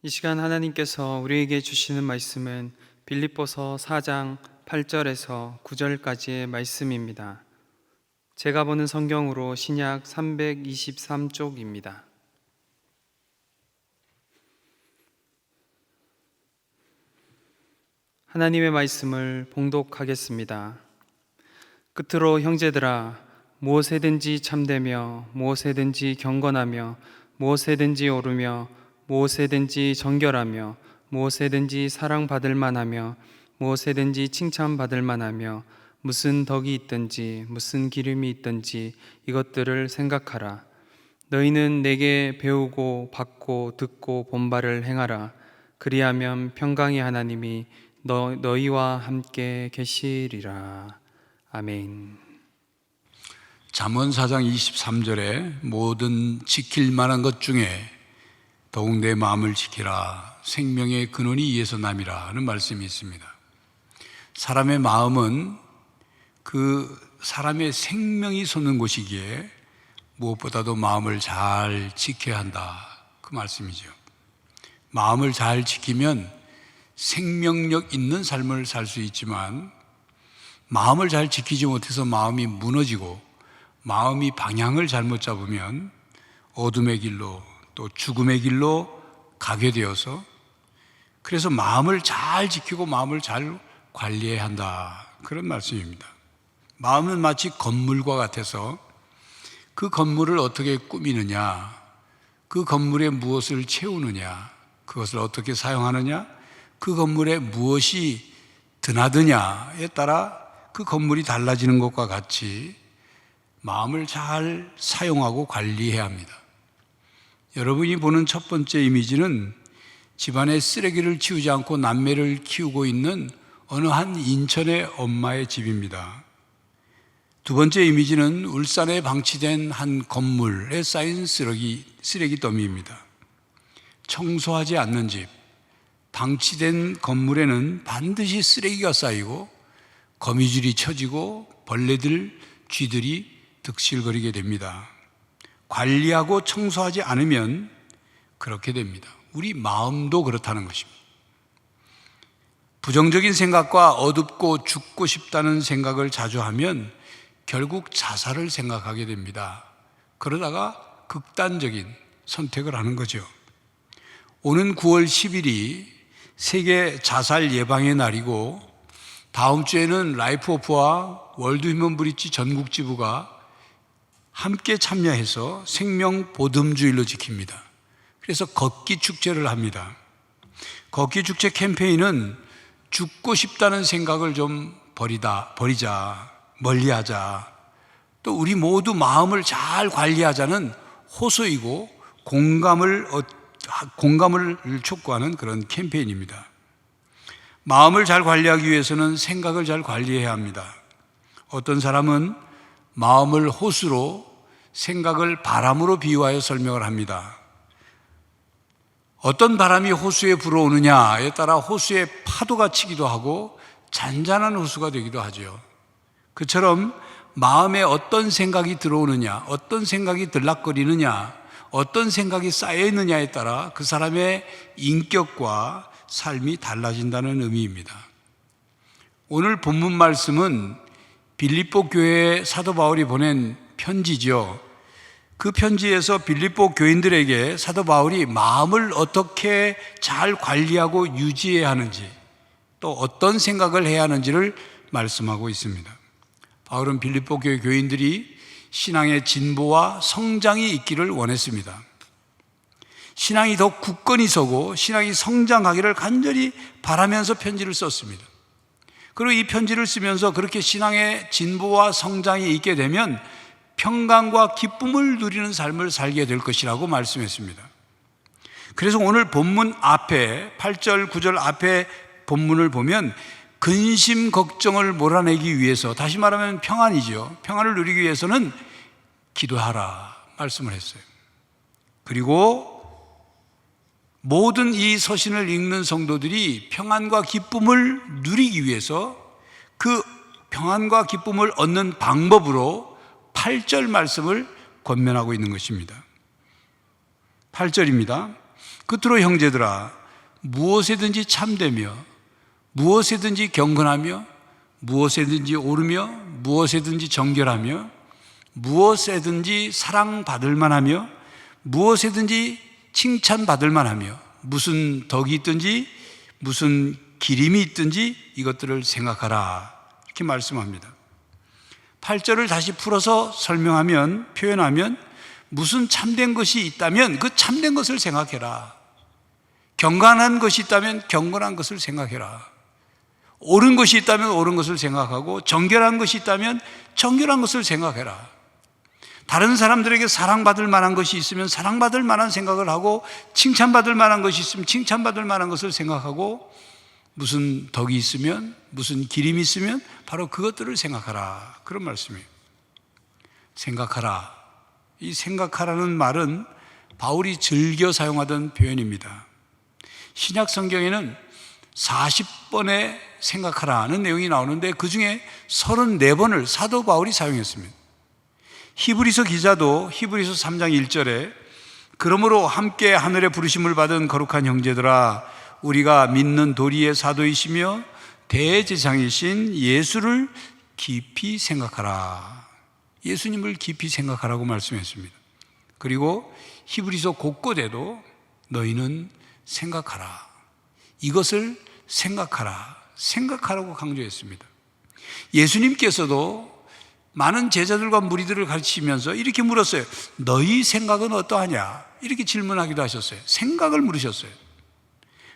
이 시간 하나님께서 우리에게 주시는 말씀은 빌립보서 4장 8절에서 9절까지의 말씀입니다. 제가 보는 성경으로 신약 323쪽입니다. 하나님의 말씀을 봉독하겠습니다. 끝으로 형제들아, 무엇에든지 참되며 무엇에든지 경건하며 무엇에든지 오르며 무엇에든지 정결하며 무엇에든지 사랑받을 만하며 무엇에든지 칭찬받을 만하며 무슨 덕이 있든지 무슨 기름이 있든지 이것들을 생각하라. 너희는 내게 배우고 받고 듣고 본 바를 행하라. 그리하면 평강의 하나님이 너희와 함께 계시리라. 아멘. 잠언 4장 23절에 모든 지킬 만한 것 중에 더욱 내 마음을 지키라. 생명의 근원이 이에서 남이라 하는 말씀이 있습니다. 사람의 마음은 그 사람의 생명이 솟는 곳이기에 무엇보다도 마음을 잘 지켜야 한다, 그 말씀이죠. 마음을 잘 지키면 생명력 있는 삶을 살 수 있지만, 마음을 잘 지키지 못해서 마음이 무너지고 마음이 방향을 잘못 잡으면 어둠의 길로 또 죽음의 길로 가게 되어서, 그래서 마음을 잘 지키고 마음을 잘 관리해야 한다, 그런 말씀입니다. 마음은 마치 건물과 같아서 그 건물을 어떻게 꾸미느냐, 그 건물에 무엇을 채우느냐, 그것을 어떻게 사용하느냐, 그 건물에 무엇이 드나드냐에 따라 그 건물이 달라지는 것과 같이 마음을 잘 사용하고 관리해야 합니다. 여러분이 보는 첫 번째 이미지는 집안에 쓰레기를 치우지 않고 남매를 키우고 있는 어느 한 인천의 엄마의 집입니다. 두 번째 이미지는 울산에 방치된 한 건물에 쌓인 쓰레기 더미입니다. 청소하지 않는 집, 방치된 건물에는 반드시 쓰레기가 쌓이고 거미줄이 쳐지고 벌레들, 쥐들이 득실거리게 됩니다. 관리하고 청소하지 않으면 그렇게 됩니다. 우리 마음도 그렇다는 것입니다. 부정적인 생각과 어둡고 죽고 싶다는 생각을 자주 하면 결국 자살을 생각하게 됩니다. 그러다가 극단적인 선택을 하는 거죠. 오는 9월 10일이 세계 자살 예방의 날이고, 다음 주에는 라이프오프와 월드 휴먼 브릿지 전국 지부가 함께 참여해서 생명 보듬주일로 지킵니다. 그래서 걷기 축제를 합니다. 걷기 축제 캠페인은 죽고 싶다는 생각을 좀 버리자, 멀리하자, 또 우리 모두 마음을 잘 관리하자는 호소이고 공감을 촉구하는 그런 캠페인입니다. 마음을 잘 관리하기 위해서는 생각을 잘 관리해야 합니다. 어떤 사람은 마음을 호수로, 생각을 바람으로 비유하여 설명을 합니다. 어떤 바람이 호수에 불어오느냐에 따라 호수에 파도가 치기도 하고 잔잔한 호수가 되기도 하죠. 그처럼 마음에 어떤 생각이 들어오느냐, 어떤 생각이 들락거리느냐, 어떤 생각이 쌓여있느냐에 따라 그 사람의 인격과 삶이 달라진다는 의미입니다. 오늘 본문 말씀은 빌립보 교회에 사도 바울이 보낸 편지죠. 그 편지에서 빌립보 교인들에게 사도 바울이 마음을 어떻게 잘 관리하고 유지해야 하는지, 또 어떤 생각을 해야 하는지를 말씀하고 있습니다. 바울은 빌립보 교회 교인들이 신앙의 진보와 성장이 있기를 원했습니다. 신앙이 더 굳건히 서고 신앙이 성장하기를 간절히 바라면서 편지를 썼습니다. 그리고 이 편지를 쓰면서 그렇게 신앙의 진보와 성장이 있게 되면 평강과 기쁨을 누리는 삶을 살게 될 것이라고 말씀했습니다. 그래서 오늘 본문 앞에 8절, 9절 앞에 본문을 보면 근심, 걱정을 몰아내기 위해서, 다시 말하면 평안이죠. 평안을 누리기 위해서는 기도하라 말씀을 했어요. 그리고 모든 이 서신을 읽는 성도들이 평안과 기쁨을 누리기 위해서 그 평안과 기쁨을 얻는 방법으로 8절 말씀을 권면하고 있는 것입니다. 8절입니다. 끝으로 형제들아, 무엇에든지 참되며 무엇에든지 경건하며 무엇에든지 오르며 무엇에든지 정결하며 무엇에든지 사랑받을 만하며 무엇에든지 칭찬받을 만하며 무슨 덕이 있든지 무슨 기림이 있든지 이것들을 생각하라, 이렇게 말씀합니다. 8절을 다시 풀어서 설명하면, 표현하면, 무슨 참된 것이 있다면 그 참된 것을 생각해라. 경건한 것이 있다면 경건한 것을 생각해라. 옳은 것이 있다면 옳은 것을 생각하고 정결한 것이 있다면 정결한 것을 생각해라. 다른 사람들에게 사랑받을 만한 것이 있으면 사랑받을 만한 생각을 하고, 칭찬받을 만한 것이 있으면 칭찬받을 만한 것을 생각하고, 무슨 덕이 있으면, 무슨 기림이 있으면 바로 그것들을 생각하라, 그런 말씀이에요. 생각하라. 이 생각하라는 말은 바울이 즐겨 사용하던 표현입니다. 신약 성경에는 40번의 생각하라는 내용이 나오는데 그 중에 34번을 사도 바울이 사용했습니다. 히브리서 기자도 히브리서 3장 1절에 그러므로 함께 하늘의 부르심을 받은 거룩한 형제들아, 우리가 믿는 도리의 사도이시며 대제사장이신 예수를 깊이 생각하라. 예수님을 깊이 생각하라고 말씀했습니다. 그리고 히브리서 곳곳에도 너희는 생각하라, 이것을 생각하라, 생각하라고 강조했습니다. 예수님께서도 많은 제자들과 무리들을 가르치면서 이렇게 물었어요. 너희 생각은 어떠하냐? 이렇게 질문하기도 하셨어요. 생각을 물으셨어요.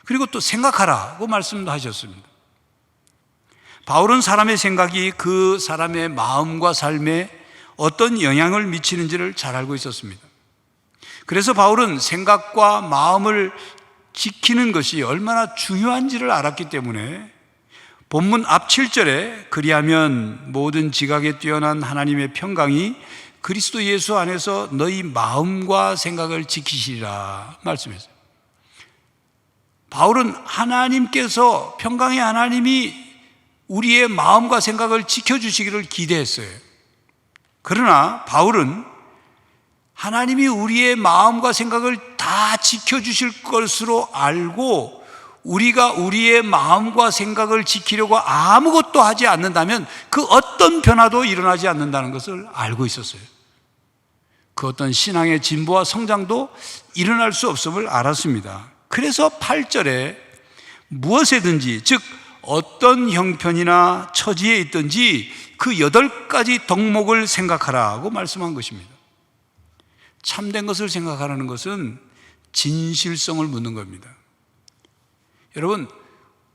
그리고 또 생각하라고 말씀도 하셨습니다. 바울은 사람의 생각이 그 사람의 마음과 삶에 어떤 영향을 미치는지를 잘 알고 있었습니다. 그래서 바울은 생각과 마음을 지키는 것이 얼마나 중요한지를 알았기 때문에 본문 앞 7절에 그리하면 모든 지각에 뛰어난 하나님의 평강이 그리스도 예수 안에서 너희 마음과 생각을 지키시리라 말씀했어요. 바울은 하나님께서, 평강의 하나님이 우리의 마음과 생각을 지켜주시기를 기대했어요. 그러나 바울은 하나님이 우리의 마음과 생각을 다 지켜주실 것으로 알고 우리가 우리의 마음과 생각을 지키려고 아무것도 하지 않는다면 그 어떤 변화도 일어나지 않는다는 것을 알고 있었어요. 그 어떤 신앙의 진보와 성장도 일어날 수 없음을 알았습니다. 그래서 8절에 무엇에든지, 즉 어떤 형편이나 처지에 있든지 그 8가지 덕목을 생각하라고 말씀한 것입니다. 참된 것을 생각하라는 것은 진실성을 묻는 겁니다. 여러분,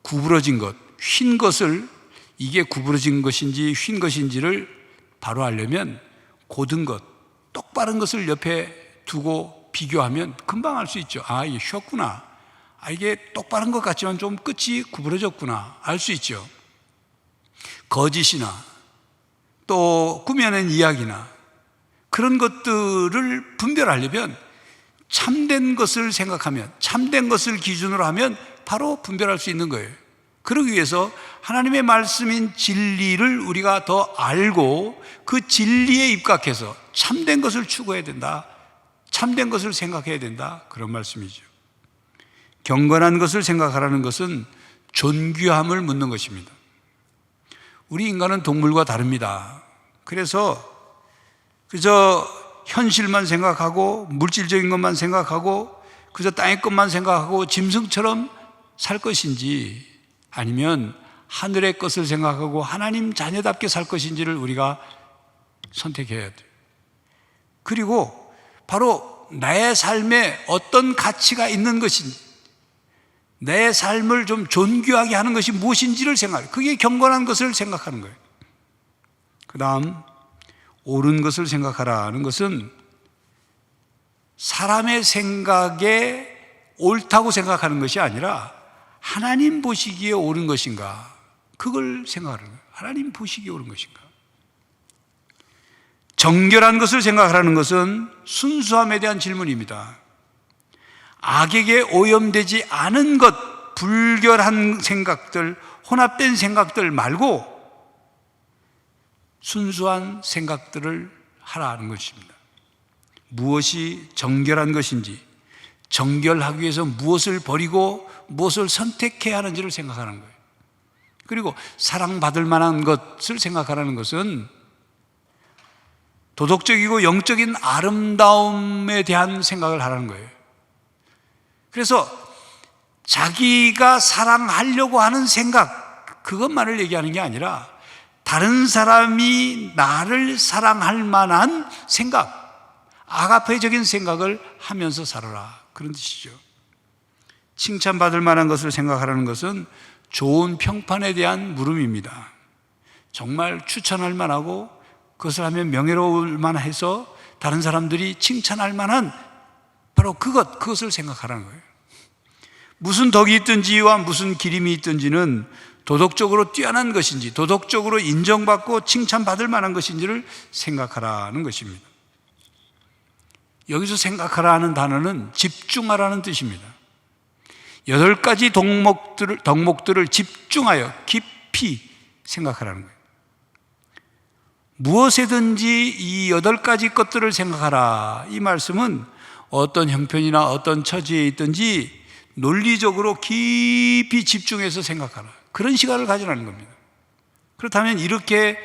구부러진 것, 휜 것을, 이게 구부러진 것인지 휜 것인지를 바로 알려면 고든 것, 똑바른 것을 옆에 두고 비교하면 금방 알 수 있죠. 아, 이게 휘었구나. 아, 이게 똑바른 것 같지만 좀 끝이 구부러졌구나. 알 수 있죠. 거짓이나 또 꾸며낸 이야기나 그런 것들을 분별하려면 참된 것을 생각하면, 참된 것을 기준으로 하면 바로 분별할 수 있는 거예요. 그러기 위해서 하나님의 말씀인 진리를 우리가 더 알고 그 진리에 입각해서 참된 것을 추구해야 된다, 참된 것을 생각해야 된다, 그런 말씀이죠. 경건한 것을 생각하라는 것은 존귀함을 묻는 것입니다. 우리 인간은 동물과 다릅니다. 그래서 그저 현실만 생각하고 물질적인 것만 생각하고 그저 땅의 것만 생각하고 짐승처럼 살 것인지, 아니면 하늘의 것을 생각하고 하나님 자녀답게 살 것인지를 우리가 선택해야 돼요. 그리고 바로 나의 삶에 어떤 가치가 있는 것인지, 내 삶을 좀 존귀하게 하는 것이 무엇인지를 생각해요. 그게 경건한 것을 생각하는 거예요. 그 다음, 옳은 것을 생각하라는 것은 사람의 생각에 옳다고 생각하는 것이 아니라 하나님 보시기에 옳은 것인가, 그걸 생각하는 거예요. 하나님 보시기에 옳은 것인가. 정결한 것을 생각하라는 것은 순수함에 대한 질문입니다. 악에게 오염되지 않은 것, 불결한 생각들, 혼합된 생각들 말고 순수한 생각들을 하라는 것입니다. 무엇이 정결한 것인지, 정결하기 위해서 무엇을 버리고 무엇을 선택해야 하는지를 생각하는 거예요. 그리고 사랑받을 만한 것을 생각하라는 것은 도덕적이고 영적인 아름다움에 대한 생각을 하라는 거예요. 그래서 자기가 사랑하려고 하는 생각, 그것만을 얘기하는 게 아니라 다른 사람이 나를 사랑할 만한 생각, 아가페적인 생각을 하면서 살아라, 그런 뜻이죠. 칭찬받을 만한 것을 생각하라는 것은 좋은 평판에 대한 물음입니다. 정말 추천할 만하고 그것을 하면 명예로울 만해서 다른 사람들이 칭찬할 만한 바로 그것을 생각하라는 거예요. 무슨 덕이 있든지와 무슨 기림이 있든지는 도덕적으로 뛰어난 것인지, 도덕적으로 인정받고 칭찬받을 만한 것인지를 생각하라는 것입니다. 여기서 생각하라는 단어는 집중하라는 뜻입니다. 8가지 덕목들을 집중하여 깊이 생각하라는 거예요. 무엇에든지 이 8가지 것들을 생각하라, 이 말씀은 어떤 형편이나 어떤 처지에 있든지 논리적으로 깊이 집중해서 생각하라, 그런 시간을 가지라는 겁니다. 그렇다면 이렇게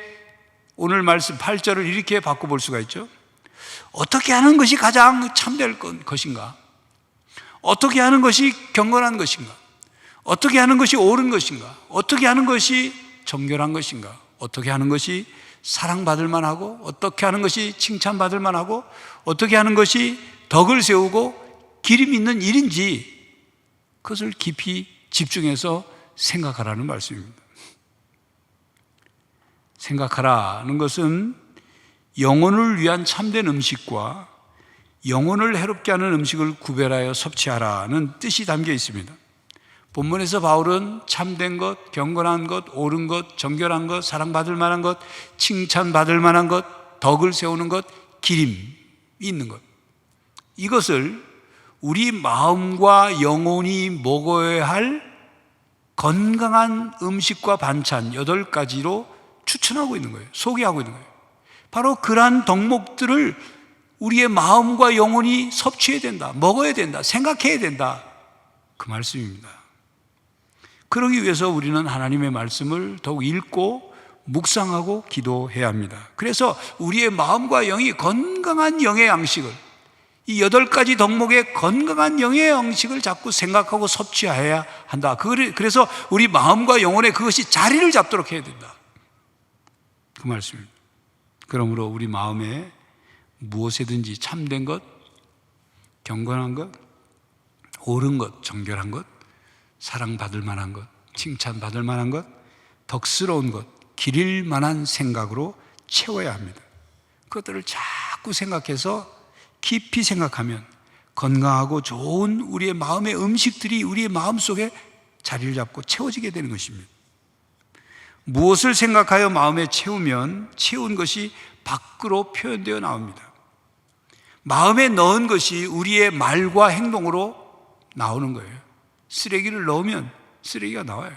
오늘 말씀 8절을 이렇게 바꿔볼 수가 있죠. 어떻게 하는 것이 가장 참될 것인가? 어떻게 하는 것이 경건한 것인가? 어떻게 하는 것이 옳은 것인가? 어떻게 하는 것이 정결한 것인가? 어떻게 하는 것이 사랑받을 만하고, 어떻게 하는 것이 칭찬받을 만하고, 어떻게 하는 것이 덕을 세우고 기름 있는 일인지, 그것을 깊이 집중해서 생각하라는 말씀입니다. 생각하라는 것은 영혼을 위한 참된 음식과 영혼을 해롭게 하는 음식을 구별하여 섭취하라는 뜻이 담겨 있습니다. 본문에서 바울은 참된 것, 경건한 것, 옳은 것, 정결한 것, 사랑받을 만한 것, 칭찬받을 만한 것, 덕을 세우는 것, 기림이 있는 것, 이것을 우리 마음과 영혼이 먹어야 할 건강한 음식과 반찬 8가지로 추천하고 있는 거예요. 소개하고 있는 거예요. 바로 그러한 덕목들을 우리의 마음과 영혼이 섭취해야 된다, 먹어야 된다, 생각해야 된다, 그 말씀입니다. 그러기 위해서 우리는 하나님의 말씀을 더욱 읽고 묵상하고 기도해야 합니다. 그래서 우리의 마음과 영이 건강한 영의 양식을, 이 8가지 덕목의 건강한 영의 양식을 자꾸 생각하고 섭취해야 한다. 그래서 우리 마음과 영혼에 그것이 자리를 잡도록 해야 된다, 그 말씀입니다. 그러므로 우리 마음에 무엇이든지 참된 것, 경건한 것, 옳은 것, 정결한 것, 사랑받을 만한 것, 칭찬받을 만한 것, 덕스러운 것, 기릴 만한 생각으로 채워야 합니다. 그것들을 자꾸 생각해서 깊이 생각하면 건강하고 좋은 우리의 마음의 음식들이 우리의 마음속에 자리를 잡고 채워지게 되는 것입니다. 무엇을 생각하여 마음에 채우면 채운 것이 밖으로 표현되어 나옵니다. 마음에 넣은 것이 우리의 말과 행동으로 나오는 거예요. 쓰레기를 넣으면 쓰레기가 나와요.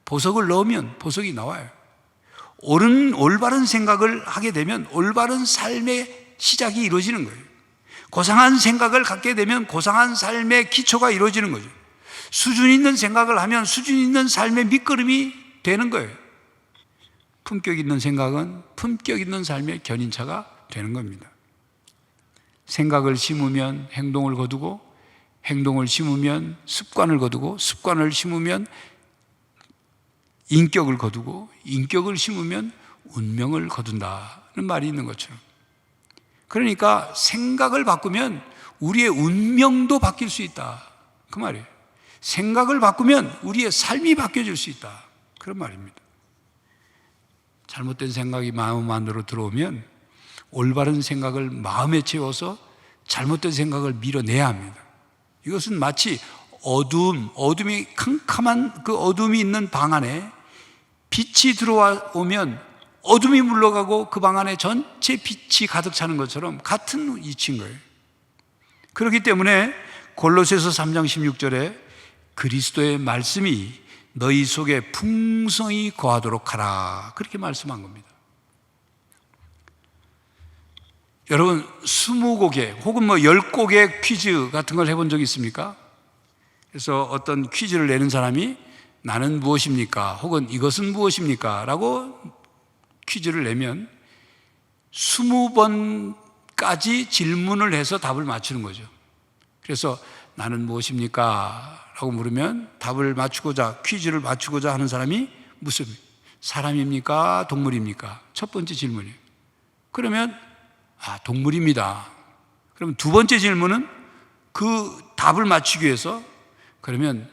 보석을 넣으면 보석이 나와요. 올바른 생각을 하게 되면 올바른 삶의 시작이 이루어지는 거예요. 고상한 생각을 갖게 되면 고상한 삶의 기초가 이루어지는 거죠. 수준 있는 생각을 하면 수준 있는 삶의 밑거름이 되는 거예요. 품격 있는 생각은 품격 있는 삶의 견인차가 되는 겁니다. 생각을 심으면 행동을 거두고, 행동을 심으면 습관을 거두고, 습관을 심으면 인격을 거두고, 인격을 심으면 운명을 거둔다는 말이 있는 것처럼, 그러니까 생각을 바꾸면 우리의 운명도 바뀔 수 있다, 그 말이에요. 생각을 바꾸면 우리의 삶이 바뀌어질 수 있다, 그런 말입니다. 잘못된 생각이 마음 안으로 들어오면 올바른 생각을 마음에 채워서 잘못된 생각을 밀어내야 합니다. 이것은 마치 어둠이 캄캄한 그 어둠이 있는 방 안에 빛이 들어오면 어둠이 물러가고 그 방 안에 전체 빛이 가득 차는 것처럼 같은 이치인 거예요. 그렇기 때문에 골로새서 3장 16절에 그리스도의 말씀이 너희 속에 풍성히 거하도록 하라, 그렇게 말씀한 겁니다. 여러분 20곡의 혹은 10곡의 퀴즈 같은 걸 해본 적 있습니까? 그래서 어떤 퀴즈를 내는 사람이 나는 무엇입니까? 혹은 이것은 무엇입니까? 라고 퀴즈를 내면 20번까지 질문을 해서 답을 맞추는 거죠. 그래서 나는 무엇입니까? 라고 물으면 답을 맞추고자, 퀴즈를 맞추고자 하는 사람이 무슨 사람입니까? 동물입니까? 첫 번째 질문이에요. 그러면 동물입니다. 그럼 두 번째 질문은 그 답을 맞추기 위해서 그러면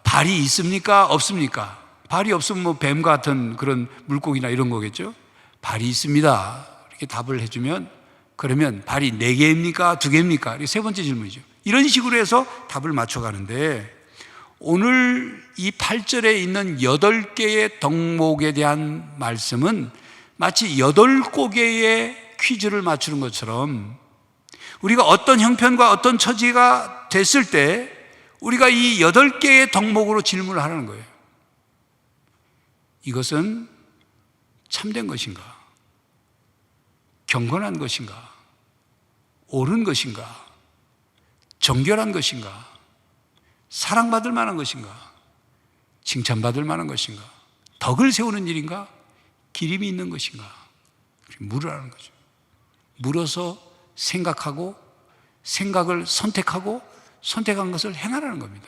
발이 있습니까? 없습니까? 발이 없으면 뱀 같은 그런 물고기나 이런 거겠죠. 발이 있습니다. 이렇게 답을 해주면 그러면 발이 4개입니까? 2개입니까? 이게 세 번째 질문이죠. 이런 식으로 해서 답을 맞춰가는데 오늘 이 8절에 있는 8개의 덕목에 대한 말씀은 마치 8곡의 퀴즈를 맞추는 것처럼 우리가 어떤 형편과 어떤 처지가 됐을 때 우리가 이 8개의 덕목으로 질문을 하라는 거예요. 이것은 참된 것인가? 경건한 것인가? 옳은 것인가? 정결한 것인가? 사랑받을 만한 것인가? 칭찬받을 만한 것인가? 덕을 세우는 일인가? 기림이 있는 것인가? 물으라는 거죠. 물어서 생각하고 생각을 선택하고 선택한 것을 행하라는 겁니다.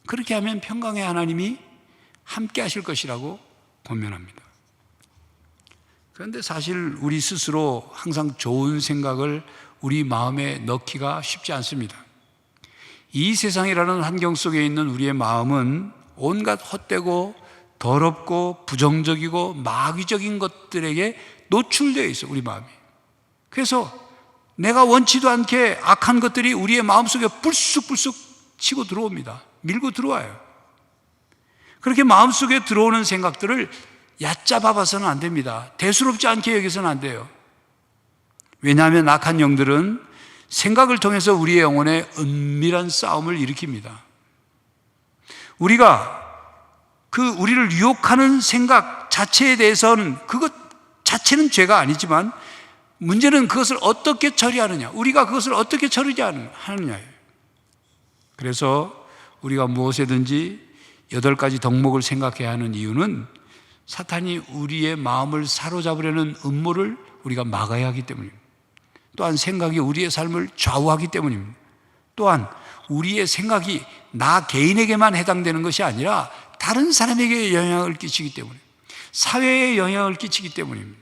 그렇게 하면 평강의 하나님이 함께 하실 것이라고 권면합니다. 그런데 사실 우리 스스로 항상 좋은 생각을 우리 마음에 넣기가 쉽지 않습니다. 이 세상이라는 환경 속에 있는 우리의 마음은 온갖 헛되고 더럽고 부정적이고 마귀적인 것들에게 노출되어 있어, 우리 마음이. 그래서 내가 원치도 않게 악한 것들이 우리의 마음속에 불쑥불쑥 치고 들어옵니다. 밀고 들어와요. 그렇게 마음속에 들어오는 생각들을 얕잡아 봐서는 안 됩니다. 대수롭지 않게 여기서는 안 돼요. 왜냐하면 악한 영들은 생각을 통해서 우리의 영혼에 은밀한 싸움을 일으킵니다. 우리가 우리를 유혹하는 생각 자체에 대해서는 그것 자체는 죄가 아니지만 문제는 그것을 어떻게 처리하느냐, 우리가 그것을 어떻게 처리하느냐예요. 그래서 우리가 무엇에든지 8가지 덕목을 생각해야 하는 이유는 사탄이 우리의 마음을 사로잡으려는 음모를 우리가 막아야 하기 때문입니다. 또한 생각이 우리의 삶을 좌우하기 때문입니다. 또한 우리의 생각이 나 개인에게만 해당되는 것이 아니라 다른 사람에게 영향을 끼치기 때문에, 사회에 영향을 끼치기 때문입니다.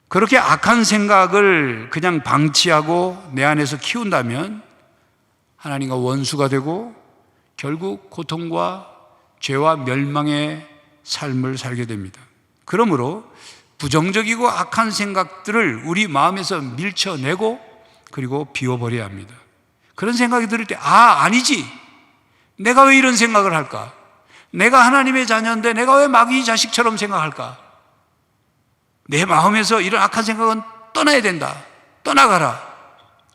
그렇게 악한 생각을 그냥 방치하고 내 안에서 키운다면 하나님과 원수가 되고 결국 고통과 죄와 멸망의 삶을 살게 됩니다. 그러므로 부정적이고 악한 생각들을 우리 마음에서 밀쳐내고 그리고 비워버려야 합니다. 그런 생각이 들을 때 아니지, 내가 왜 이런 생각을 할까? 내가 하나님의 자녀인데 내가 왜 마귀 자식처럼 생각할까? 내 마음에서 이런 악한 생각은 떠나야 된다. 떠나가라.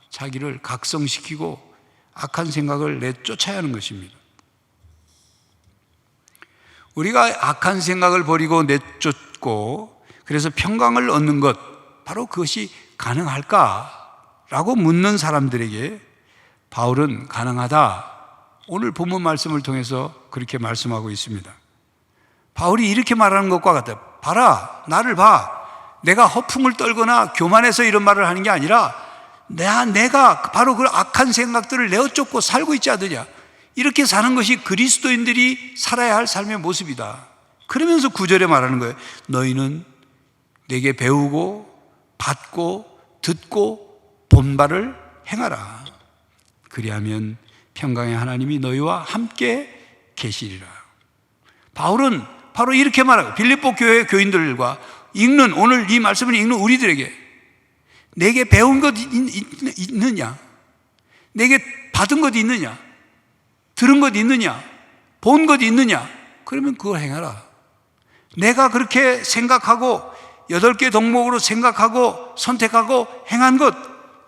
자기를 각성시키고 악한 생각을 내쫓아야 하는 것입니다. 우리가 악한 생각을 버리고 내쫓고 그래서 평강을 얻는 것, 바로 그것이 가능할까라고 묻는 사람들에게 바울은 가능하다, 오늘 본문 말씀을 통해서 그렇게 말씀하고 있습니다. 바울이 이렇게 말하는 것과 같아요. 봐라, 나를 봐. 내가 허풍을 떨거나 교만해서 이런 말을 하는 게 아니라 내가 바로 그 악한 생각들을 내어쫓고 살고 있지 않느냐. 이렇게 사는 것이 그리스도인들이 살아야 할 삶의 모습이다. 그러면서 9절에 말하는 거예요. 너희는 내게 배우고 받고 듣고 본 바를 행하라. 그리하면 평강의 하나님이 너희와 함께 계시리라. 바울은 바로 이렇게 말하고 빌립보 교회 교인들과 읽는, 오늘 이 말씀을 읽는 우리들에게 내게 배운 것 있느냐? 내게 받은 것 있느냐? 들은 것 있느냐? 본 것 있느냐? 그러면 그걸 행하라. 내가 그렇게 생각하고 8개 덕목으로 생각하고 선택하고 행한 것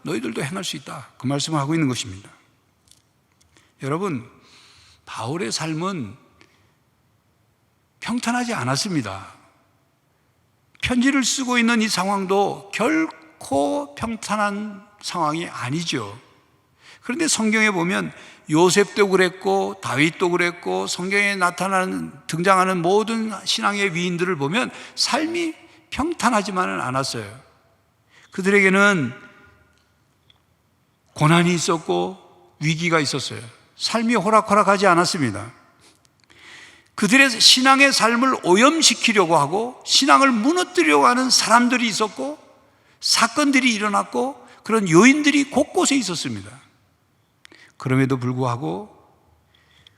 너희들도 행할 수 있다. 그 말씀을 하고 있는 것입니다. 여러분, 바울의 삶은 평탄하지 않았습니다. 편지를 쓰고 있는 이 상황도 결코 평탄한 상황이 아니죠. 그런데 성경에 보면 요셉도 그랬고 다윗도 그랬고 성경에 등장하는 모든 신앙의 위인들을 보면 삶이 평탄하지만은 않았어요. 그들에게는 고난이 있었고 위기가 있었어요. 삶이 호락호락하지 않았습니다. 그들의 신앙의 삶을 오염시키려고 하고 신앙을 무너뜨리려고 하는 사람들이 있었고 사건들이 일어났고 그런 요인들이 곳곳에 있었습니다. 그럼에도 불구하고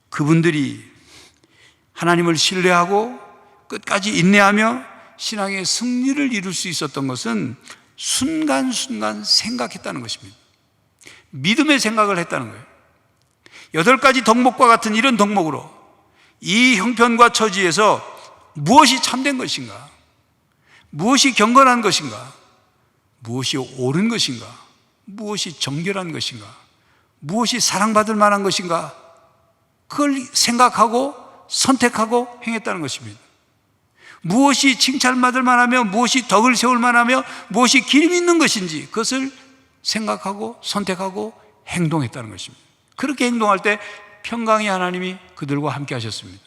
그분들이 하나님을 신뢰하고 끝까지 인내하며 신앙의 승리를 이룰 수 있었던 것은 순간순간 생각했다는 것입니다. 믿음의 생각을 했다는 거예요. 8가지 덕목과 같은 이런 덕목으로 이 형편과 처지에서 무엇이 참된 것인가? 무엇이 경건한 것인가? 무엇이 옳은 것인가? 무엇이 정결한 것인가? 무엇이 사랑받을 만한 것인가? 그걸 생각하고 선택하고 행했다는 것입니다. 무엇이 칭찬받을 만하며 무엇이 덕을 세울 만하며 무엇이 기름 있는 것인지 그것을 생각하고 선택하고 행동했다는 것입니다. 그렇게 행동할 때 평강의 하나님이 그들과 함께 하셨습니다.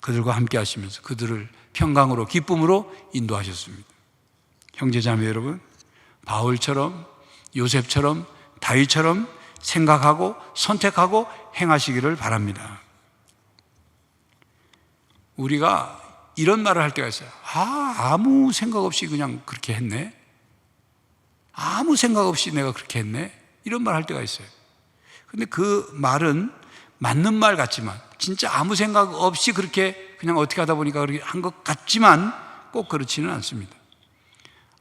그들과 함께 하시면서 그들을 평강으로 기쁨으로 인도하셨습니다. 형제자매 여러분, 바울처럼 요셉처럼 다윗처럼 생각하고 선택하고 행하시기를 바랍니다. 우리가 이런 말을 할 때가 있어요. 아무 생각 없이 그냥 그렇게 했네. 아무 생각 없이 내가 그렇게 했네. 이런 말 할 때가 있어요. 근데 그 말은 맞는 말 같지만 진짜 아무 생각 없이 그렇게 그냥 어떻게 하다 보니까 그렇게 한 것 같지만 꼭 그렇지는 않습니다.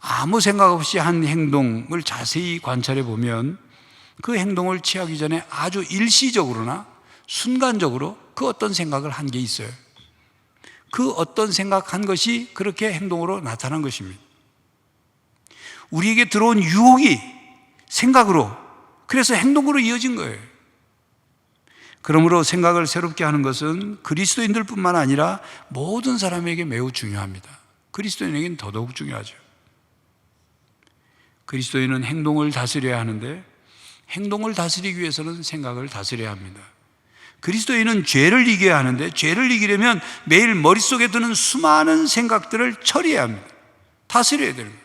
아무 생각 없이 한 행동을 자세히 관찰해 보면 그 행동을 취하기 전에 아주 일시적으로나 순간적으로 그 어떤 생각을 한 게 있어요. 그 어떤 생각한 것이 그렇게 행동으로 나타난 것입니다. 우리에게 들어온 유혹이 생각으로, 그래서 행동으로 이어진 거예요. 그러므로 생각을 새롭게 하는 것은 그리스도인들뿐만 아니라 모든 사람에게 매우 중요합니다. 그리스도인에게는 더더욱 중요하죠. 그리스도인은 행동을 다스려야 하는데 행동을 다스리기 위해서는 생각을 다스려야 합니다. 그리스도인은 죄를 이겨야 하는데 죄를 이기려면 매일 머릿속에 드는 수많은 생각들을 처리해야 합니다. 다스려야 되는 거예요.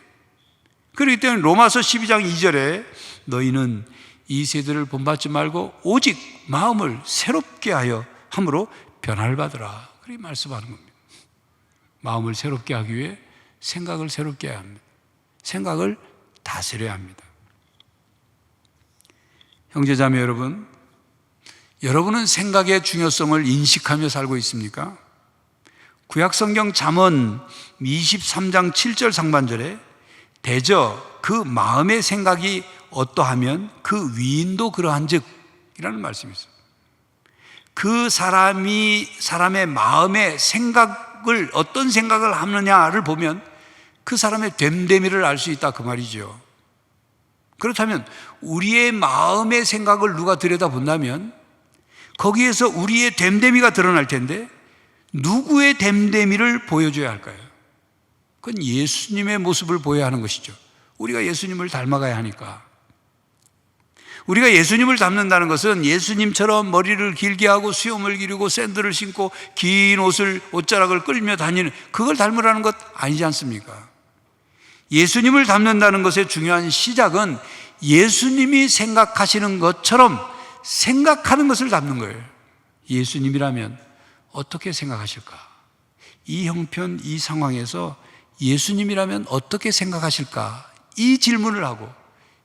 그렇기 때문에 로마서 12장 2절에 너희는 이 세대를 본받지 말고 오직 마음을 새롭게 하여 함으로 변화를 받으라, 그렇게 말씀하는 겁니다. 마음을 새롭게 하기 위해 생각을 새롭게 해야 합니다. 생각을 다스려야 합니다. 형제자매 여러분, 여러분은 생각의 중요성을 인식하며 살고 있습니까? 구약성경 잠언 23장 7절 상반절에 대저 그 마음의 생각이 어떠하면 그 위인도 그러한즉 이라는 말씀이 있어요. 그 사람의 마음의 생각을 어떤 생각을 하느냐를 보면 그 사람의 됨됨이를 알 수 있다, 그 말이죠. 그렇다면 우리의 마음의 생각을 누가 들여다본다면 거기에서 우리의 됨됨이가 드러날 텐데 누구의 됨됨이를 보여줘야 할까요? 그건 예수님의 모습을 보여야 하는 것이죠. 우리가 예수님을 닮아가야 하니까. 우리가 예수님을 닮는다는 것은 예수님처럼 머리를 길게 하고 수염을 기르고 샌들을 신고 긴 옷자락을 끌며 다니는 그걸 닮으라는 것 아니지 않습니까? 예수님을 닮는다는 것의 중요한 시작은 예수님이 생각하시는 것처럼 생각하는 것을 닮는 거예요. 예수님이라면 어떻게 생각하실까? 이 형편, 이 상황에서 예수님이라면 어떻게 생각하실까? 이 질문을 하고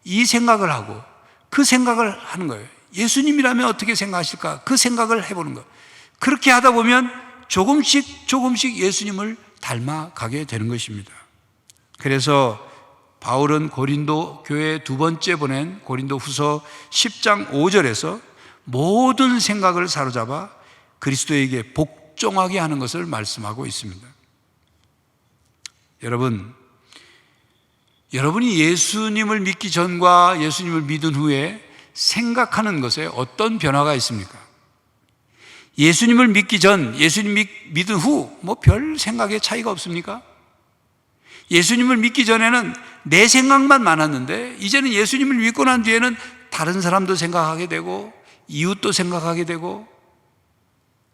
이 생각을 하고 그 생각을 하는 거예요. 예수님이라면 어떻게 생각하실까? 그 생각을 해보는 거예요. 그렇게 하다 보면 조금씩 예수님을 닮아가게 되는 것입니다. 그래서 바울은 고린도 교회에 두 번째 보낸 고린도 후서 10장 5절에서 모든 생각을 사로잡아 그리스도에게 복종하게 하는 것을 말씀하고 있습니다. 여러분이 예수님을 믿기 전과 예수님을 믿은 후에 생각하는 것에 어떤 변화가 있습니까? 예수님을 믿기 전, 예수님 믿은 후 별 생각에 차이가 없습니까? 예수님을 믿기 전에는 내 생각만 많았는데 이제는 예수님을 믿고 난 뒤에는 다른 사람도 생각하게 되고 이웃도 생각하게 되고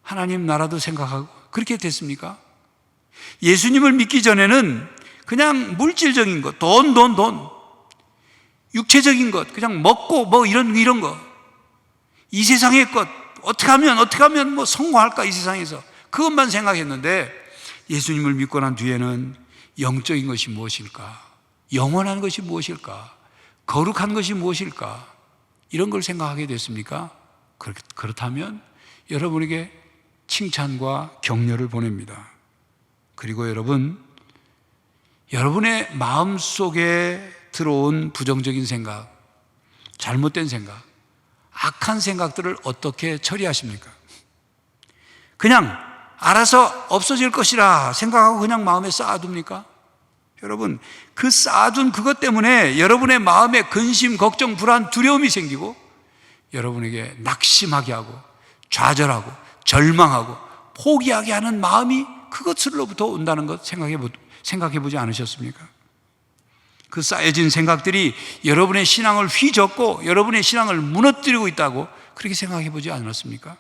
하나님 나라도 생각하고 그렇게 됐습니까? 예수님을 믿기 전에는 그냥 물질적인 것, 돈, 육체적인 것, 그냥 먹고 뭐 이런 거, 이 세상의 것, 어떻게 하면 뭐 성공할까 이 세상에서 그것만 생각했는데 예수님을 믿고 난 뒤에는 영적인 것이 무엇일까? 영원한 것이 무엇일까? 거룩한 것이 무엇일까? 이런 걸 생각하게 됐습니까? 그렇다면 여러분에게 칭찬과 격려를 보냅니다. 그리고 여러분의 마음속에 들어온 부정적인 생각, 잘못된 생각, 악한 생각들을 어떻게 처리하십니까? 그냥 알아서 없어질 것이라 생각하고 그냥 마음에 쌓아둡니까? 여러분, 그 쌓아둔 그것 때문에 여러분의 마음에 근심, 걱정, 불안, 두려움이 생기고 여러분에게 낙심하게 하고 좌절하고 절망하고 포기하게 하는 마음이 그것으로부터 온다는 것 생각해 보지 않으셨습니까? 그 쌓여진 생각들이 여러분의 신앙을 휘젓고 여러분의 신앙을 무너뜨리고 있다고 그렇게 생각해 보지 않았습니까?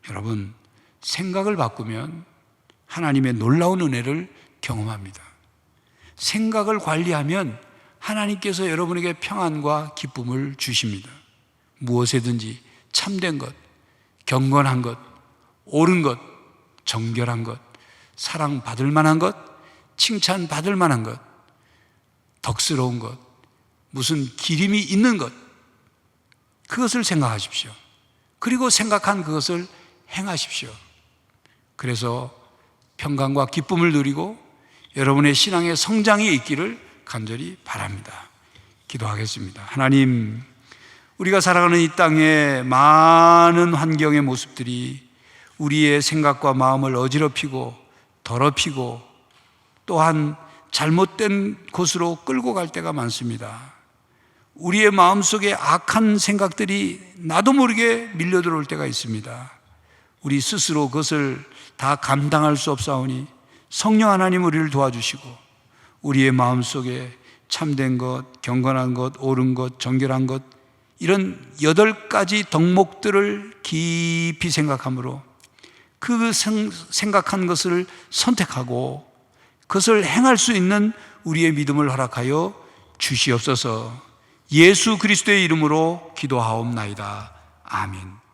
여러분, 생각을 바꾸면 하나님의 놀라운 은혜를 경험합니다. 생각을 관리하면 하나님께서 여러분에게 평안과 기쁨을 주십니다. 무엇에든지 참된 것, 경건한 것, 옳은 것, 정결한 것, 사랑받을 만한 것, 칭찬받을 만한 것, 덕스러운 것, 무슨 기림이 있는 것, 그것을 생각하십시오. 그리고 생각한 그것을 행하십시오. 그래서 평강과 기쁨을 누리고 여러분의 신앙의 성장이 있기를 간절히 바랍니다. 기도하겠습니다. 하나님, 우리가 살아가는 이 땅의 많은 환경의 모습들이 우리의 생각과 마음을 어지럽히고 더럽히고 또한 잘못된 곳으로 끌고 갈 때가 많습니다. 우리의 마음속에 악한 생각들이 나도 모르게 밀려 들어올 때가 있습니다. 우리 스스로 그것을 다 감당할 수 없사오니 성령 하나님 우리를 도와주시고 우리의 마음속에 참된 것, 경건한 것, 옳은 것, 정결한 것 이런 8가지 덕목들을 깊이 생각함으로 그 생각한 것을 선택하고 그것을 행할 수 있는 우리의 믿음을 허락하여 주시옵소서. 예수 그리스도의 이름으로 기도하옵나이다. 아멘.